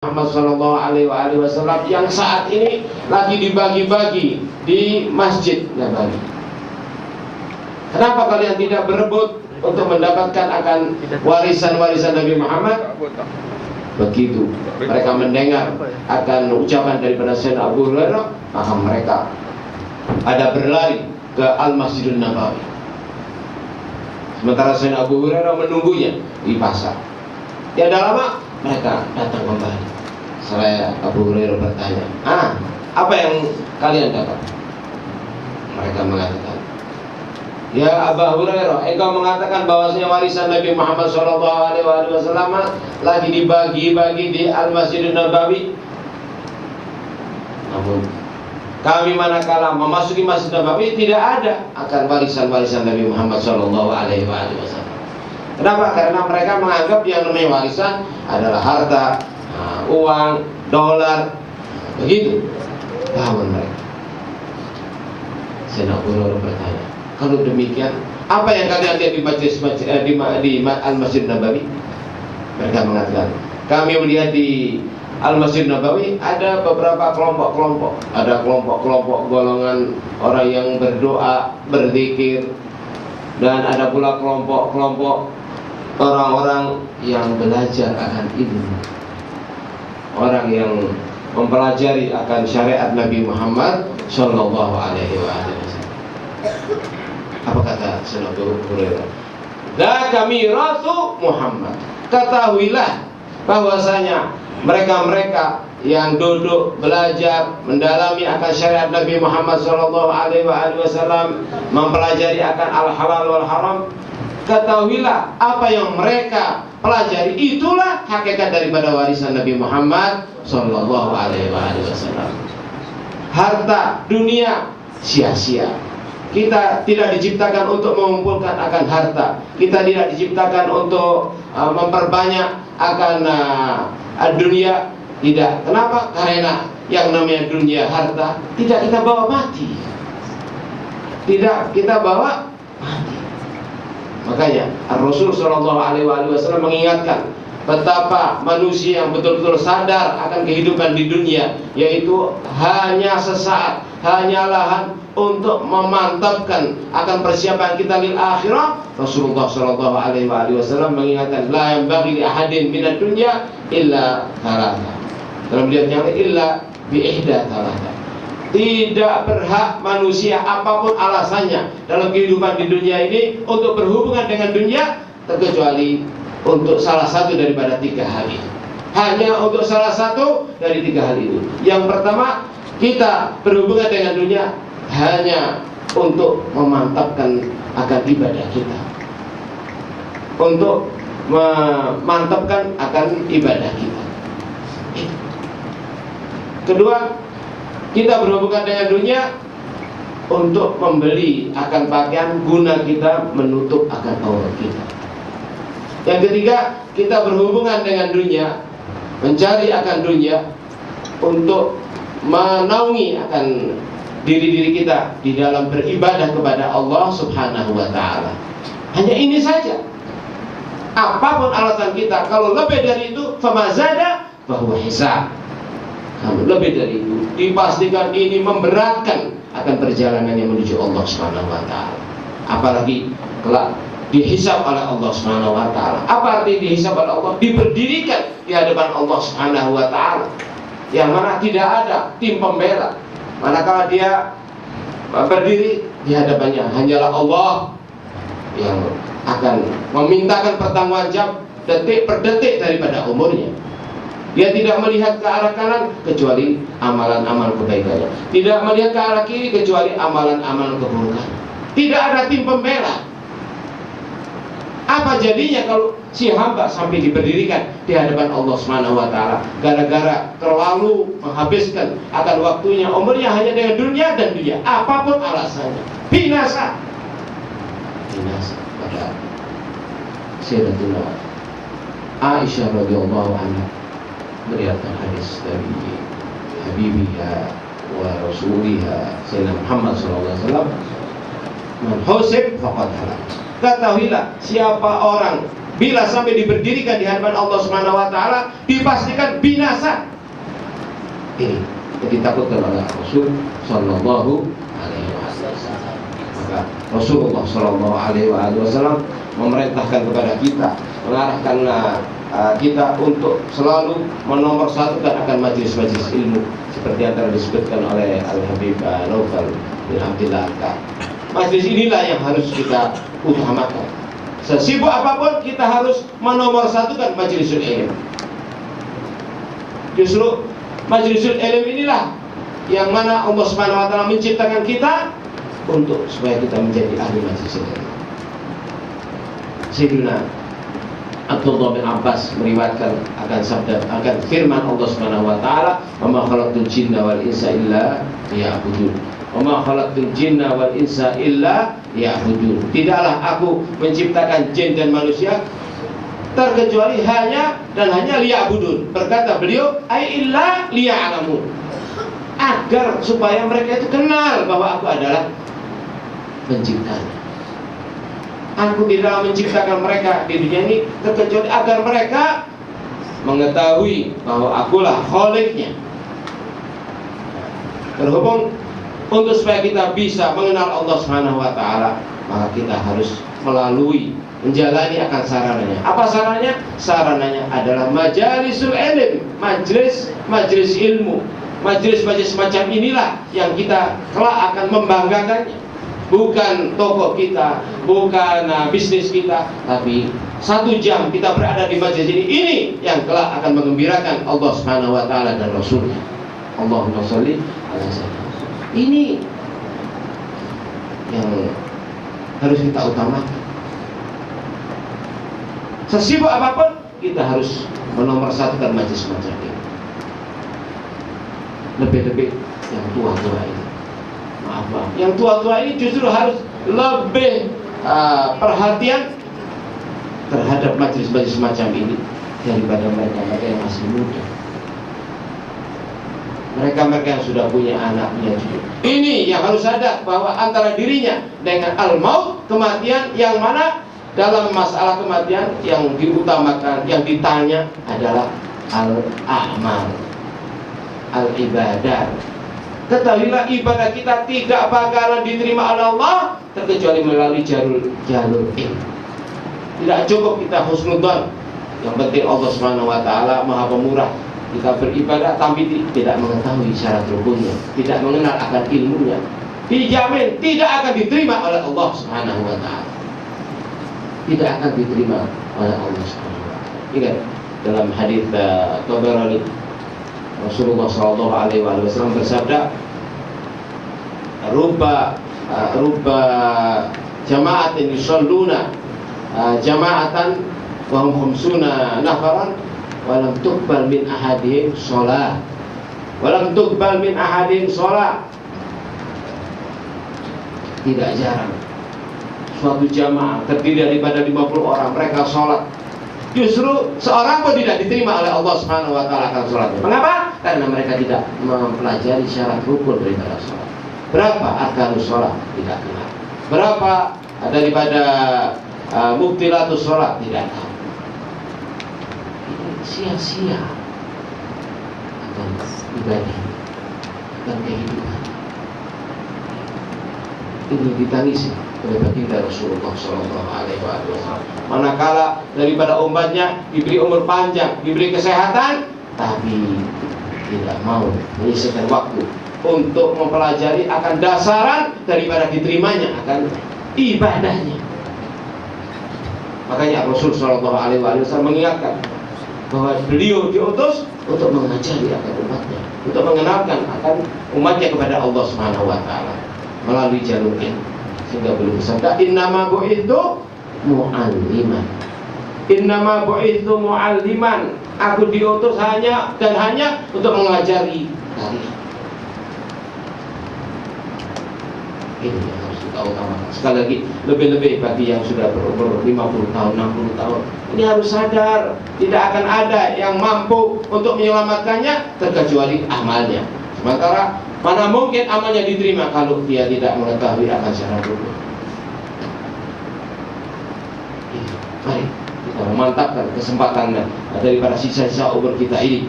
Muhammad Shallallahu Alaihi Wasallam yang saat ini lagi dibagi-bagi di Masjid Nabawi. Kenapa kalian tidak berebut untuk mendapatkan akan warisan-warisan Nabi Muhammad? Begitu mereka mendengar akan ucapan daripada Sayyidina Abu Hurairah, maka mereka ada berlari ke Al-Masjidun Nabawi. Sementara Sayyidina Abu Hurairah menunggunya di pasar. Tidak lama mereka datang kembali. Saya Abu Hurairah bertanya, apa yang kalian dapat? Mereka mengatakan, ya Abu Hurairah, engkau mengatakan bahwasanya warisan Nabi Muhammad SAW lagi dibagi-bagi di Al-Masjidun Nabawi. Namun kami manakala memasuki Masjid Nabawi tidak ada akan warisan-warisan Nabi Muhammad SAW. Kenapa? Karena mereka menganggap yang namanya warisan adalah harta, uang, dolar, begitu. Namun mereka, Sayyidina Abu Hurairah bertanya, kalau demikian, apa yang kalian lihat di Al-Masjid Nabawi? Mereka mengatakan, kami melihat di Al-Masjid Nabawi ada beberapa kelompok-kelompok. Ada kelompok-kelompok golongan orang yang berdoa, berzikir, dan ada pula kelompok-kelompok orang-orang yang belajar akan ilmu, orang yang mempelajari akan syariat Nabi Muhammad Shallallahu Alaihi Wasallam. Apa kata Sayyidina Abu Hurairah? Dzaka miratsu Muhammad. Ketahuilah bahwasanya mereka-mereka yang duduk belajar mendalami akan syariat Nabi Muhammad Shallallahu Alaihi Wasallam, mempelajari akan al-halal wal haram. Ketahuilah apa yang mereka pelajari itulah hakikat daripada warisan Nabi Muhammad Shallallahu Alaihi Wasallam. Harta dunia sia-sia. Kita tidak diciptakan untuk mengumpulkan akan harta. Kita tidak diciptakan untuk memperbanyak akan dunia. Tidak. Kenapa? Karena yang namanya dunia, harta tidak kita bawa mati. Tidak kita bawa mati. Makanya Rasul Shallallahu Alaihi Wasallam mengingatkan betapa manusia yang betul-betul sadar akan kehidupan di dunia, yaitu hanya sesaat, hanyalah untuk memantapkan akan persiapan kita lil akhirah. Rasulullah Shallallahu Alaihi Wasallam mengingatkan, la yanbaghi li ahadin minad dunya illa thalatha. Dalam riwayat illa bi ihda thalatha. Tidak berhak manusia apapun alasannya dalam kehidupan di dunia ini untuk berhubungan dengan dunia terkecuali untuk salah satu daripada tiga hal itu. Hanya untuk salah satu dari tiga hal itu. Yang pertama, kita berhubungan dengan dunia hanya untuk memantapkan akan ibadah kita, untuk memantapkan akan ibadah kita. Kedua, kita berhubungan dengan dunia untuk membeli akan pakaian guna kita menutup akan aurat kita. Yang ketiga, kita berhubungan dengan dunia, mencari akan dunia untuk menaungi akan diri-diri kita di dalam beribadah kepada Allah Subhanahu wa Ta'ala. Hanya ini saja. Apapun alasan kita, kalau lebih dari itu, famazada fahuwa hisab. Kalau lebih dari itu, dipastikan ini memberatkan akan perjalanan yang menuju Allah Subhanahu wa Ta'ala. Apalagi kelak dihisab oleh Allah Subhanahu wa Ta'ala. Apa arti dihisab oleh Allah? Diberdirikan di hadapan Allah Subhanahu wa Ta'ala, yang mana tidak ada tim pembela. Manakala dia berdiri di hadapannya, hanyalah Allah yang akan memintakan pertanggungjawaban detik per detik daripada umurnya. Dia tidak melihat ke arah kanan kecuali amalan-amalan kebaikannya, tidak melihat ke arah kiri kecuali amalan-amalan keburukan. Tidak ada tim pembela. Apa jadinya kalau si hamba sampai diberdirikan di hadapan Allah Subhanahu wa Ta'ala gara-gara terlalu menghabiskan akan waktunya, umurnya hanya dengan dunia dan dunia, apapun alasannya, binasa. Binasa. Pada Sayyidatuna Aisyah radhiyallahu anha meriwayatkan hadis dari Habibiha wa Rasuliha Sayyidina Muhammad SAW, man husib faqad halak. Ketahuilah, siapa orang bila sampai diberdirikan di hadapan Allah Subhanahu wa taala dipastikan binasa. Ini yang ditakutkan oleh Rasul sallallahu alaihi wasallam. Maka Rasulullah sallallahu alaihi wasallam memerintahkan kepada kita, mengarahkan kita untuk selalu menomorsatukan akan majelis-majelis ilmu seperti yang telah disebutkan oleh Al-Habib Naufal bin Abdillah Al-Ka'ab. Majelis inilah yang harus kita utamakan. Sesibuk apapun kita harus menomorsatukan majelisul ilmu. Justru majelisul ilmu inilah yang mana Allah Subhanahu wa taala menciptakan kita untuk supaya kita menjadi ahli majelisul ilmu. Sayyidina Abdullah bin Abbas meriwayatkan akan firman Allah Subhanahu wa taala, "Wa ma khalaqtul jinna wal insa illa liya'budun." "Wa ma khalaqtul jinna wal insa illa liya'budun." Tidaklah aku menciptakan jin dan manusia terkecuali hanya dan hanya liya'budun. Berkata beliau, "Ai illa liya'lamun." Agar supaya mereka itu kenal bahwa aku adalah penciptanya. Aku tidak menciptakan mereka di dunia ini terkecuali agar mereka mengetahui bahwa akulah Kholiknya. Terhubung untuk supaya kita bisa mengenal Allah Subhanahu wa taala, maka kita harus menjalani akan sarananya. Apa sarananya? Sarananya adalah majalisul ilm, majelis ilmu. Majelis-majelis semacam inilah yang kita kelak akan membanggakannya. Bukan toko kita, bukan bisnis kita, tapi 1 jam kita berada di majelis ini yang kelak akan mengembirakan Allah Subhanahu wa taala dan Rasulnya. Allahumma sholli ala sayyidina. Ini yang harus kita utamakan. Sesibuk apapun kita harus menomorsatukan majelis semacam ini. Lebih-lebih yang tua-tua ini. Maaf, yang tua-tua ini justru harus lebih perhatian terhadap majelis-majelis semacam ini daripada mereka-mereka yang masih muda. Mereka-mereka yang sudah punya anak, punya cucu. Ini yang harus sadar bahwa antara dirinya dengan al-maut, kematian, yang mana dalam masalah kematian yang diutamakan, yang ditanya adalah al-a'mal, al-ibadah. Ketahuilah ibadah kita tidak bakalan diterima oleh Allah terkecuali melalui jalur ilmu. Tidak cukup kita husnudzon. Yang penting Allah Subhanahu wa taala Maha Pemurah. Kita beribadah tapi tidak mengetahui syarat rukunnya, tidak mengenal akan ilmunya, dijamin tidak akan diterima oleh Allah Subhanahu wa taala. Tidak akan diterima oleh Allah Subhanahu wa taala. Ingat dalam hadis Tabarani, Rasulullah sallallahu alaihi wasallam bersabda, "Ruba jama'atin yusalluna jama'atan wa hum khamsuna nafaran wa lam tuqbal min ahadihim shalah." Tidak jarang suatu jamaah terdiri daripada 50 orang, mereka sholat, justru seorang pun tidak diterima oleh Allah Subhanahu wa taala akan sholatnya. Mengapa? Karena mereka tidak mempelajari syarat rukun daripada sholat. Berapa arkanus sholat? Tidak kenal. Berapa daripada mubtilatus sholat? Tidak tahu. Ini sia-sia akan ibadah, akan kehidupan. Ini ditangisi oleh baginda Rasulullah sallallahu alaihi wasallam. Manakala daripada umatnya diberi umur panjang, diberi kesehatan, tapi tidak mau menyisihkan waktu untuk mempelajari akan dasaran daripada diterimanya akan ibadahnya. Makanya Rasul sallallahu alaihi wasallam mengingatkan bahwa beliau diutus untuk mengajari akan umatnya, untuk mengenalkan akan umatnya kepada Allah Subhanahu wa taala melalui jalur ilmu. Sehingga beliau bersabda, "Innama bu'itsu mu'alliman." Innama bu'itsu mu'alliman. Aku diutus hanya untuk mengajari kalian. Ini yang harus kita utamakan. Sekali lagi, lebih-lebih bagi yang sudah berumur 50 tahun, 60 tahun, ini harus sadar, tidak akan ada yang mampu untuk menyelamatkannya terkecuali amalnya. Sementara mana mungkin amalnya diterima kalau dia tidak mengetahui akan syarat rukun. Mari kita memantapkan kesempatan daripada sisa-sisa umur kita ini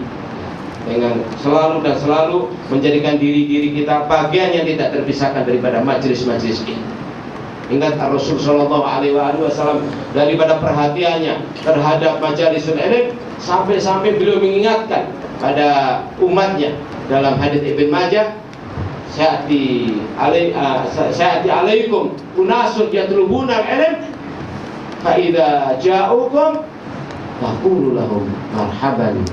dengan selalu dan selalu menjadikan diri kita bagian yang tidak terpisahkan daripada majelis-majelis ini. Ingat Rasul Shallallahu Alaihi Wasallam daripada perhatiannya terhadap majalisul ilm sampai beliau mengingatkan pada umatnya dalam hadits Ibn Majah, Sya'ati alaikum unasun yatlubuna al-ilm fa idza ja'ukum faqulu lahum marhaban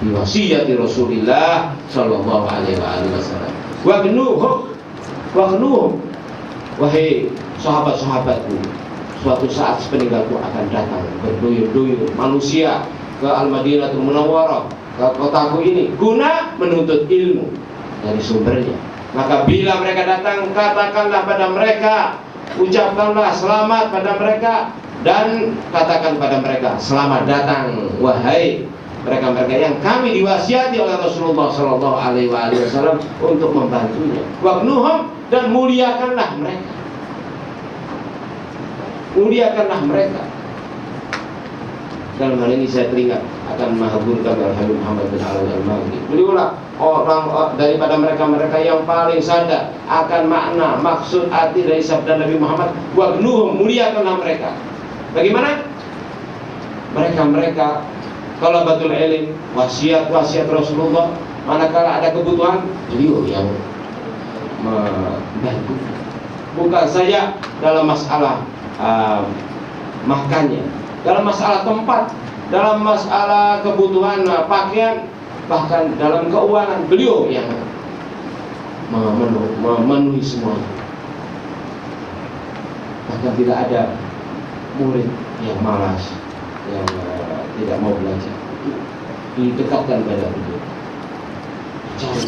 bi wasiyati Rasulillah sallallahu alaihi wasallam wa gnuhum wahai sahabat-sahabatku, suatu saat sepeninggalku akan datang berduyur-duyur manusia ke Al-Madinatul Munawwarah, ke kotaku ini, guna menuntut ilmu dari sumbernya. Maka bila mereka datang, katakanlah pada mereka, ucapkanlah selamat pada mereka, dan katakan pada mereka, selamat datang wahai mereka-mereka yang kami diwasiati oleh Rasulullah Sallallahu Alaihi Wasallam untuk membantunya. Wagnuhum, dan muliakanlah mereka. Muliakanlah mereka. Dalam hal ini saya teringat akan mahaburkan Al-Habib Muhammad bin Alawi Al-Maghribi. Beliaulah orang daripada mereka-mereka yang paling sadar akan makna, maksud, arti dari sabda Nabi Muhammad. Wagnuhum, muliakanlah mereka. Bagaimana? Mereka-mereka talabatul ilm, wasiat Rasulullah, manakala ada kebutuhan, beliau yang membantu. Bukan saja dalam masalah makannya, dalam masalah tempat, dalam masalah kebutuhan pakaian, bahkan dalam keuangan, beliau yang memenuhi semuanya. Bahkan tidak ada murid yang malas, yang tidak mau belajar, didekatkan pada beliau. Cari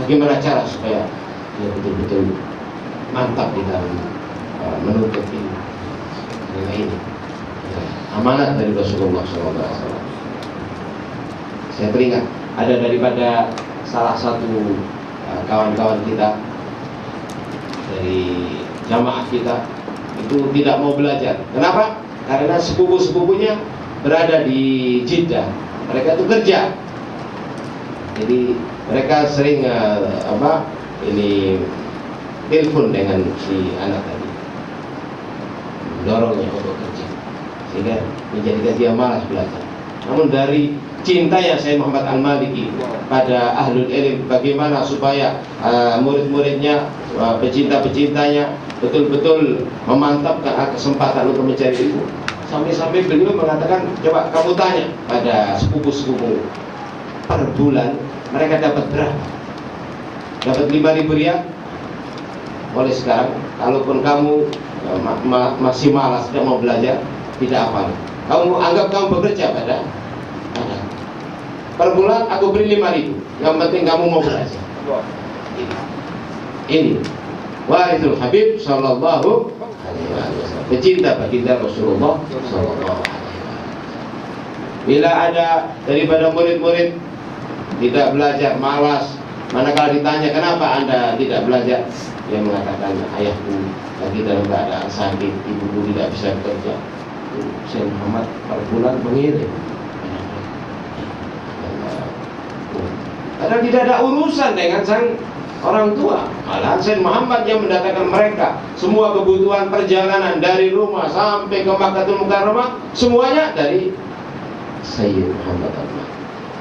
bagaimana cara supaya dia betul-betul mantap di dalam menuntut ilmu. Ini amanat dari Rasulullah SAW. Saya teringat ada daripada salah satu kawan-kawan kita dari jamaah kita itu tidak mau belajar. Kenapa? Karena sepupu-sepupunya berada di Jeddah. Mereka itu kerja. Jadi mereka sering telepon dengan si anak tadi, mendorongnya untuk kerja, sehingga menjadikan dia malas belajar. Namun dari cintanya Syekh Muhammad Al-Maliki pada ahlul ilm, bagaimana supaya murid-muridnya, pecinta-pecintanya betul-betul memantapkan kesempatan untuk mencari ilmu. Sampai-sampai beliau mengatakan, coba kamu tanya pada sepupu-sepupu, per bulan mereka dapat berapa? Dapat 5.000 riyal? Oleh sekarang, kalaupun kamu masih malas, tidak mau belajar, tidak apa. Kamu anggap kamu bekerja pada per bulan aku beri 5.000. Yang penting kamu mau belajar. Ini warithul Habib Sallallahu Alaihi Wasallam, pecinta baginda Rasulullah Sallallahu Alaihi Wasallam. Bila ada daripada murid-murid tidak belajar, malas, manakala ditanya kenapa anda tidak belajar, dia mengatakan ayahku lagi dalam keadaan sakit, ibuku tidak bisa bekerja. Syekh Muhammad per bulan mengirim. Karena tidak ada urusan dengan sang orang tua. Malah Syekh Muhammad yang mendatangkan mereka. Semua kebutuhan perjalanan dari rumah sampai ke Makkahul Mukarramah, semuanya dari Sayyid Muhammad Al-Mahdi.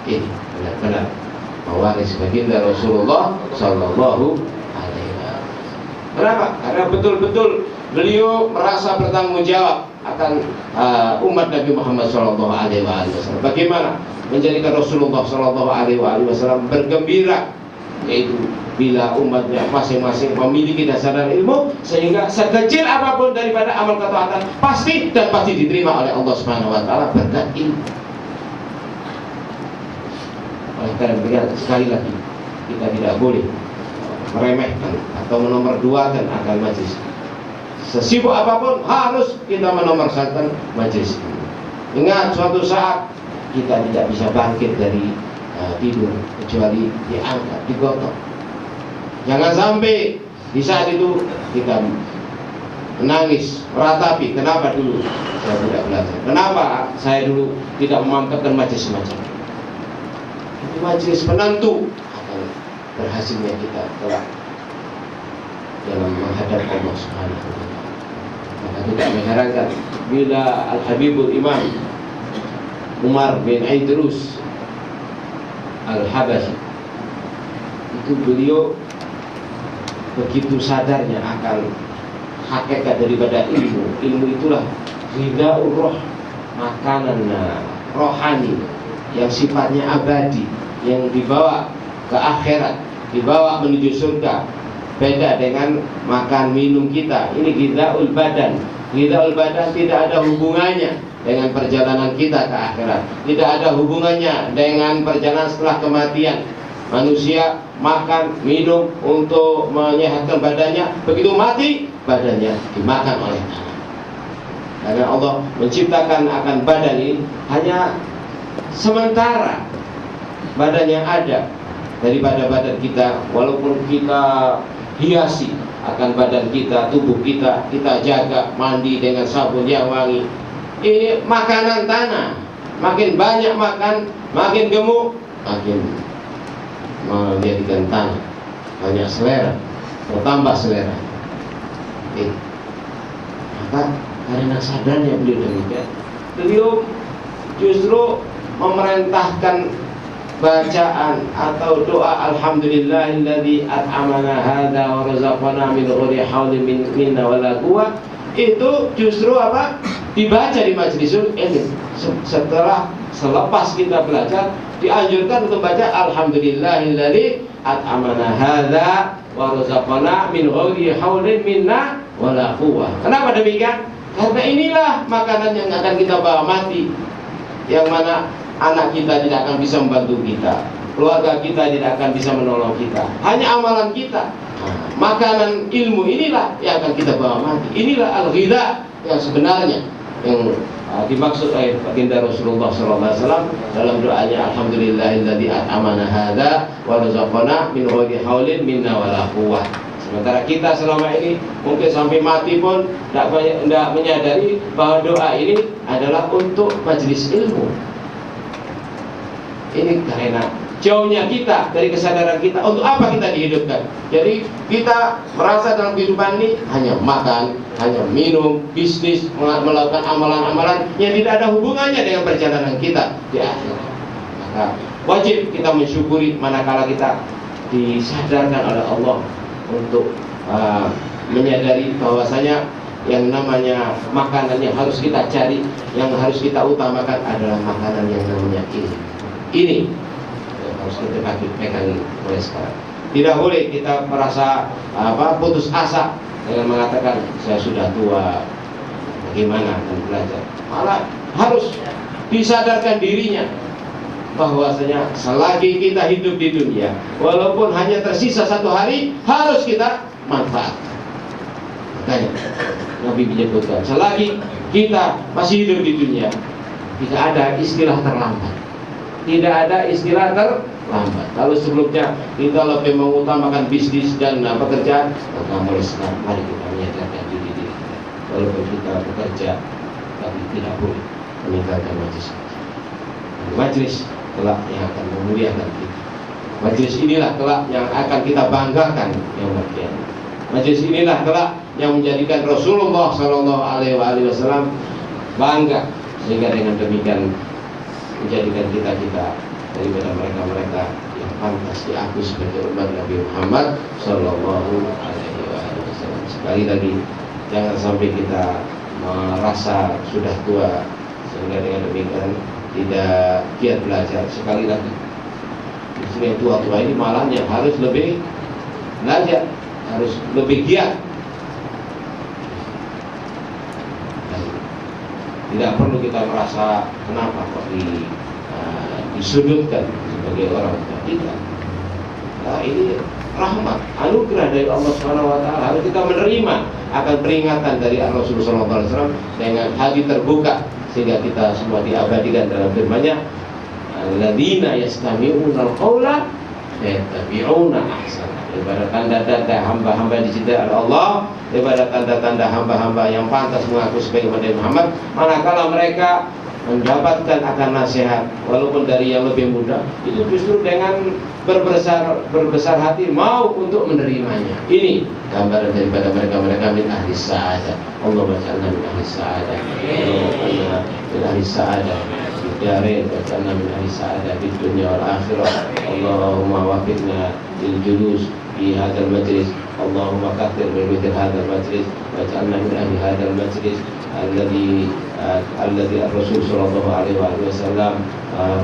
Ini benar-benar mewaris baginda Rasulullah Sallallahu Alaihi Wasallam. Kenapa? Karena betul-betul beliau merasa bertanggung jawab akan umat Nabi Muhammad Sallallahu Alaihi Wasallam. Bagaimana menjadikan Rasulullah Sallallahu Alaihi Wasallam bergembira, yaitu bila umatnya masing-masing memiliki dasar ilmu, sehingga sekecil apapun daripada amal ketaatan pasti diterima oleh Allah Subhanahu Wa Taala berkat ilmu. Oleh karena sekali lagi kita tidak boleh meremehkan atau menomorduakan akan majlis. Sesibuk apapun harus kita menomorsatukan majlis. Ingat suatu saat kita tidak bisa bangkit dari tidur kecuali diangkat, digotong. Jangan sampai di saat itu kita menangis, meratapi, kenapa dulu saya tidak belajar, kenapa saya dulu tidak memantapkan majelis semacam ini. Ini majelis penentu akan berhasilnya kita kelak dalam menghadap Allah Subhanahu wa Ta'ala. Maka tidak mengherankan bila Al-Habibul Imam Umar bin Idrus Al-Habashi itu beliau begitu sadarnya akan hakikat daripada ilmu. Ilmu itulah ghidhaul roh, makanan rohani yang sifatnya abadi, yang dibawa ke akhirat, dibawa menuju surga. Beda dengan makan minum kita. Ini ghidhaul badan. Ghidhaul badan tidak ada hubungannya dengan perjalanan kita ke akhirat, tidak ada hubungannya dengan perjalanan setelah kematian. Manusia makan, minum untuk menyehatkan badannya, begitu mati badannya dimakan oleh tanah. Karena Allah menciptakan akan badan ini hanya sementara. Badan yang ada daripada badan kita, walaupun kita hiasi akan badan kita, tubuh kita, kita jaga, mandi dengan sabun yang wangi. Ini makanan tanah. Makin banyak makan, makin gemuk, makin menjadikan tanah banyak selera, bertambah selera. Maka karena sadarnya beliau demikian, beliau justru memerintahkan bacaan atau doa alhamdulillahilladzi at'amana hadza wa razaqana min ghairi haulin minna wala quwwah. Itu justru apa? Dibaca di majlisul ilmi. Selepas kita belajar, dianjurkan untuk baca alhamdulillahilladzi at'amana hadza wa razaqana min ghairi haulin minna wala quwwah. Kenapa demikian? Karena inilah makanan yang akan kita bawa mati, yang mana anak kita tidak akan bisa membantu kita, keluarga kita tidak akan bisa menolong kita, hanya amalan kita. Makanan ilmu inilah yang akan kita bawa mati. Inilah al-ghidha yang sebenarnya, yang dimaksud oleh baginda Rasulullah SAW dalam doanya alhamdulillahilladzi at'amana hadza wa razaqana min ghairi haulin minna wala quwwah. Sementara kita selama ini mungkin sampai mati pun tidak menyadari bahwa doa ini adalah untuk majelis ilmu. Ini karena jauhnya kita dari kesadaran kita untuk apa kita dihidupkan. Jadi kita merasa dalam kehidupan ini hanya makan, hanya minum, bisnis, melakukan amalan-amalan yang tidak ada hubungannya dengan perjalanan kita di akhirat. Maka wajib kita mensyukuri manakala kita disadarkan oleh Allah untuk menyadari bahwasanya yang namanya makanan yang harus kita cari, yang harus kita utamakan adalah makanan yang namanya ilmu. Ini yang harus kita pegang mulai sekarang. Tidak boleh kita merasa putus asa dengan mengatakan saya sudah tua, bagaimana akan belajar. Malah harus disadarkan dirinya bahwasanya selagi kita hidup di dunia, walaupun hanya tersisa 1 hari, harus kita manfaat. Makanya Nabi menyebutkan selagi kita masih hidup di dunia, tidak ada istilah terlambat. Tidak ada istilah terlambat. Kalau sebelumnya kita lebih mengutamakan bisnis dan pekerjaan, maka mulai sekarang mari kita menyadarkan diri kita. Walaupun kita bekerja, tapi tidak boleh meninggalkan majelis. Majelis kelak yang akan memuliakan kita. Majelis inilah kelak yang akan kita banggakan yang bagian. Majelis inilah kelak yang menjadikan Rasulullah SAW bangga, sehingga dengan demikian menjadikan kita daripada mereka-mereka yang pantas diakui sebagai umat Nabi Muhammad Sallallahu Alaihi Wasallam. Sekali lagi, jangan sampai kita merasa sudah tua sehingga dengan demikian tidak giat belajar. Sekali lagi, istilah tua-tua ini malah yang harus lebih belajar, harus lebih giat. Tidak perlu kita merasa kenapa kok disudutkan sebagai orang tidak. Nah, ini rahmat, anugerah dari Allah Subhanahu wa Ta'ala. Harus kita menerima akan peringatan dari Rasulullah SAW dengan hati terbuka, sehingga kita semua diabadikan dalam firman-Nya, alladzina yastami'una al-qaula yattabi'una ahsana. Daripada tanda-tanda hamba-hamba dicintai oleh Allah, daripada tanda-tanda hamba-hamba yang pantas mengaku sebagai Nabi Muhammad, manakala mereka mendapatkan akan nasihat walaupun dari yang lebih muda, itu justru dengan berbesar hati mau untuk menerimanya. Ini gambaran daripada mereka min ahli sa'adah. Allah waj'alna min ahli sa'adah, Allah min ahli sa'adah fid darain, waj'alna min ahli sa'adah fid dunya wal akhirah. Allahumma wafiqna lil julus fi hadzal majlis, Allahumma kathir min mithli hadzal majlis, waj'alna min ahli hadzal majlis الذي الرسول صلى الله عليه وسلم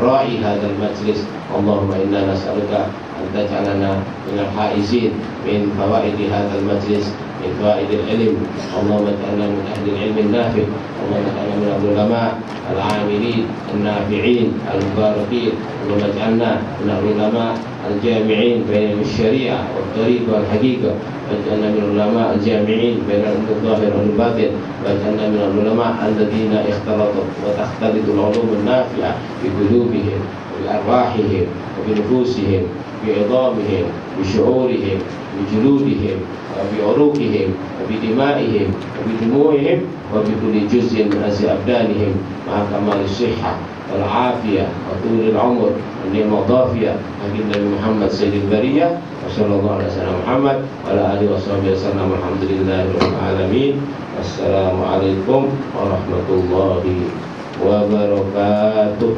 راعي هذا المجلس. اللهم إنا نسألك أن تجعلنا من الحائزين من فوائد هذا المجلس، من فوائد العلم. اللهم اجعلنا من أهل العلم النافع، اللهم اجعلنا من العلماء العاملين النافعين المباركين، اللهم اجعلنا من العلماء الجامعين بين الشريعة والطريق والحقيقة، واجعلنا من العلماء الجامعين بين الظاهر والباطن، واجعلنا من العلماء الذين اختلطوا وتختلط العلوم النافعة في قلوبهم وبأرواحهم وبنفوسهم بعظامهم بشعورهم بجلودهم وبعروقهم وبدمائهم وبدموعهم وبكل جزء من أجزاء أبدانهم مع كمال الصحة والعافية وطول العمر والنعمة الضافية بحق النبي محمد سيد البرية، وصلى الله على سيدنا محمد وعلى آله وصحبه وسلم. الحمد لله رب العالمين. والسلام عليكم ورحمة الله وبركاته.